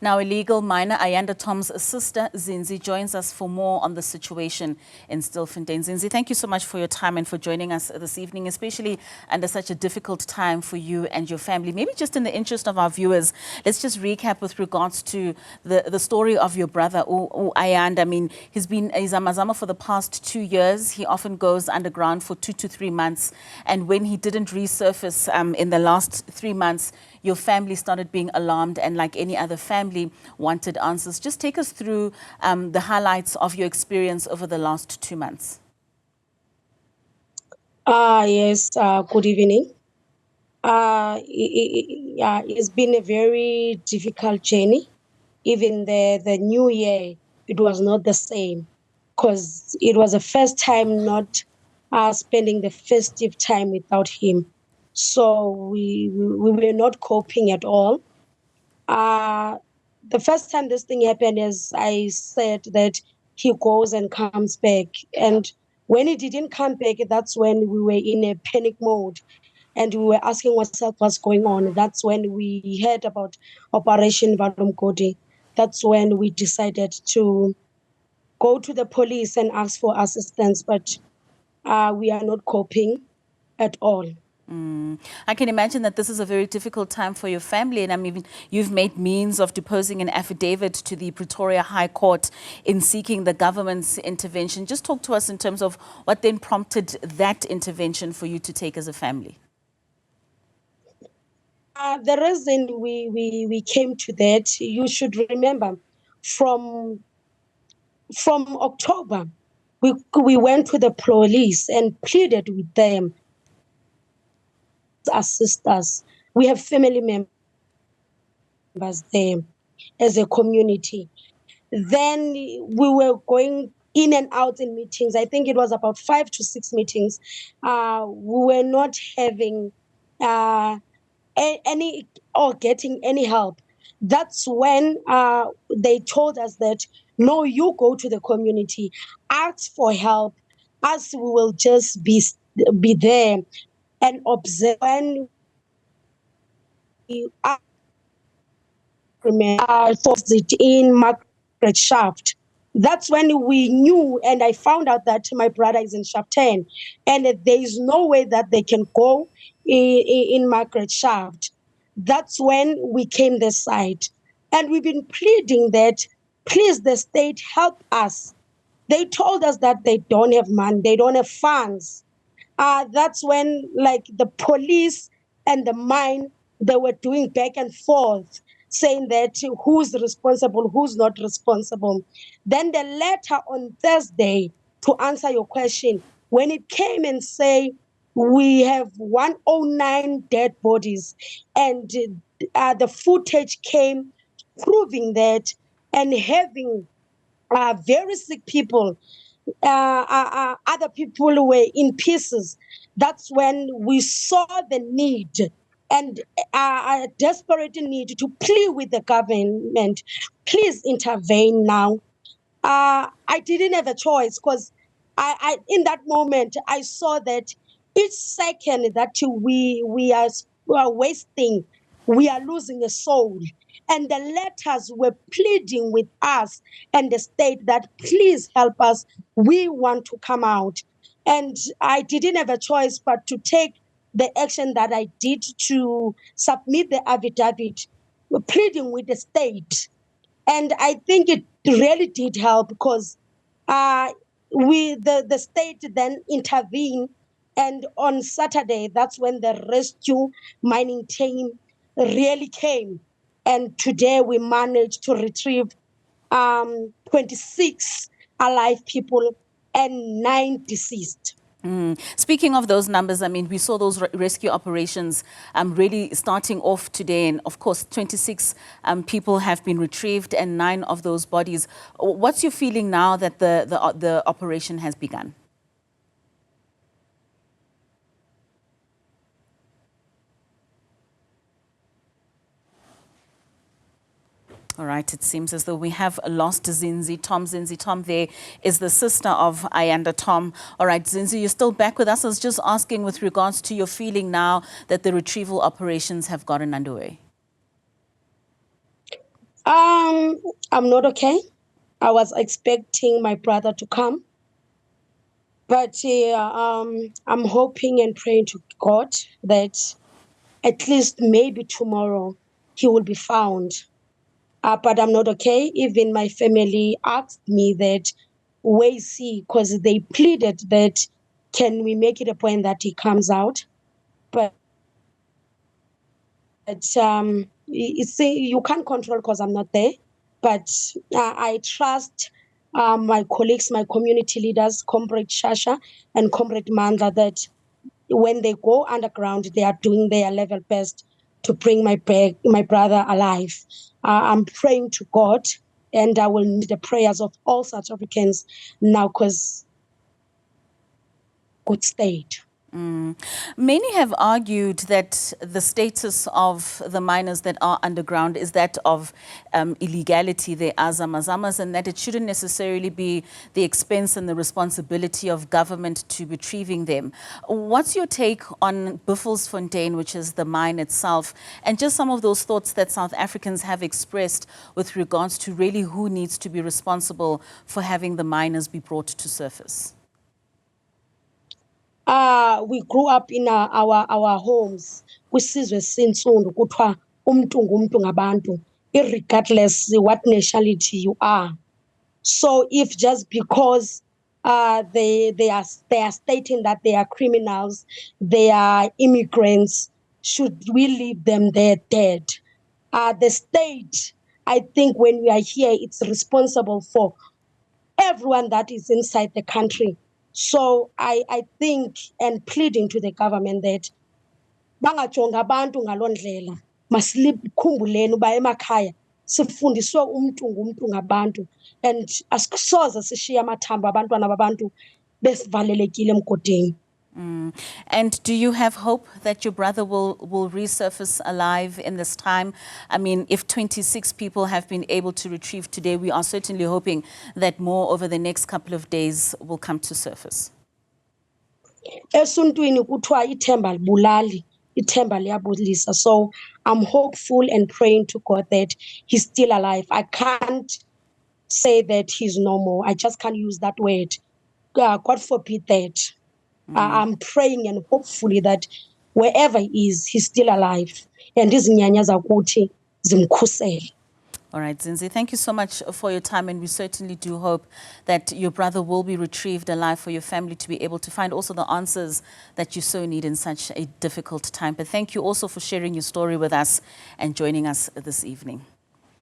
Now, illegal miner Ayanda Tom's sister, Zinzi, joins us for more on the situation in Stilfontein. Zinzi, thank you so much for your time and for joining us this evening, especially under such a difficult time for you and your family. Maybe just in the interest of our viewers, let's just recap with regards to the story of your brother, Ayanda. I mean, he's been a Zamazama for the past 2 years. He often goes underground for 2 to 3 months. And when he didn't resurface in the last 3 months, your family started being alarmed and, like any other family, wanted answers. Just take us through the highlights of your experience over the last 2 months. Yes, good evening. It's been a very difficult journey. Even the new year, it was not the same because it was the first time not spending the festive time without him. So we were not coping at all. The first time this thing happened, as I said, that he goes and comes back. And when he didn't come back, that's when we were in a panic mode. And we were asking ourselves what's going on. That's when we heard about Operation Varumkodi. That's when we decided to go to the police and ask for assistance. But we are not coping at all. I can imagine that this is a very difficult time for your family, and I mean, you've made means of deposing an affidavit to the Pretoria High Court in seeking the government's intervention. Just talk to us in terms of what then prompted that intervention for you to take as a family. The reason we came to that, you should remember, from October, we went to the police and pleaded with them assist us. We have family members there as a community. Then we were going in and out in meetings. I think it was about 5 to 6 meetings. We were not having any or getting any help. That's when they told us that, no, you go to the community, ask for help, us we will just be there and observe. When we it in Margaret Shaft, that's when we knew, and I found out that my brother is in Stilfontein, and there is no way that they can go in Margaret Shaft. That's when we came this side, and we've been pleading that, please, the state, help us. They told us that they don't have money, they don't have funds. That's when, like, the police and the mine, they were doing back and forth, saying that who's responsible, who's not responsible. Then the letter on Thursday, to answer your question, when it came and say we have 109 dead bodies, and the footage came proving that, and having very sick people, other people were in pieces. That's when we saw the need and a desperate need to plead with the government, please intervene now. I didn't have a choice, because I in that moment I saw that each second that we are wasting, we are losing a soul. And the letters were pleading with us and the state that, please help us, we want to come out. And I didn't have a choice but to take the action that I did, to submit the affidavit pleading with the state. And I think it really did help, because the state then intervened. And on Saturday, that's when the rescue mining team really came. And today we managed to retrieve 26 alive people and 9 deceased. Speaking of those numbers, I mean, we saw those rescue operations really starting off today. And of course, 26 people have been retrieved and 9 of those bodies. What's your feeling now that the operation has begun? All right, it seems as though we have lost Zinzi Tom. Zinzi Tom there is the sister of Ayanda Tom. All right, Zinzi, you're still back with us. I was just asking with regards to your feeling now that the retrieval operations have gotten underway. I'm not okay. I was expecting my brother to come, but I'm hoping and praying to God that at least maybe tomorrow he will be found. But I'm not okay. Even my family asked me that, where is he? Because they pleaded that, can we make it a point that he comes out? But you can't control because I'm not there. But I trust my colleagues, my community leaders, Comrade Shasha and Comrade Mandla, that when they go underground, they are doing their level best to bring my brother alive. I'm praying to God, and I will need the prayers of all South Africans now, because good state. Many have argued that the status of the miners that are underground is that of illegality. They are zamazamas, and that it shouldn't necessarily be the expense and the responsibility of government to retrieving them. What's your take on Stilfontein, which is the mine itself, and just some of those thoughts that South Africans have expressed with regards to really who needs to be responsible for having the miners be brought to surface? We grew up in our homes kwisizwe sintsundu kuthiwa umntu ngumntu ngabantu, irregardless what nationality you are. So if just because they are stating that they are criminals, they are immigrants, should we leave them there dead? The state, I think when we are here, it's responsible for everyone that is inside the country. So I think, and pleading to the government, that bangajonga abantu ngaloo ndlela, masikhumbuleni uba emakhaya sifundiswe umntu ngumntu ngabantu, and asisoze sishiye amathambo abantwana babantu besivalelekile emgodini. And do you have hope that your brother will resurface alive in this time? I mean, if 26 people have been able to retrieve today, we are certainly hoping that more over the next couple of days will come to surface. Esuntwini kuthiwa ithemba libulali, ithemba liyabulisa. So I'm hopeful and praying to God that he's still alive. I can't say that he's no more. I just can't use that word. God forbid that. I'm praying and hopefully that wherever he is, he's still alive. And izinyanya zakuthi zimkhusele. All right, Zinzi, thank you so much for your time, and we certainly do hope that your brother will be retrieved alive for your family to be able to find also the answers that you so need in such a difficult time. But thank you also for sharing your story with us and joining us this evening.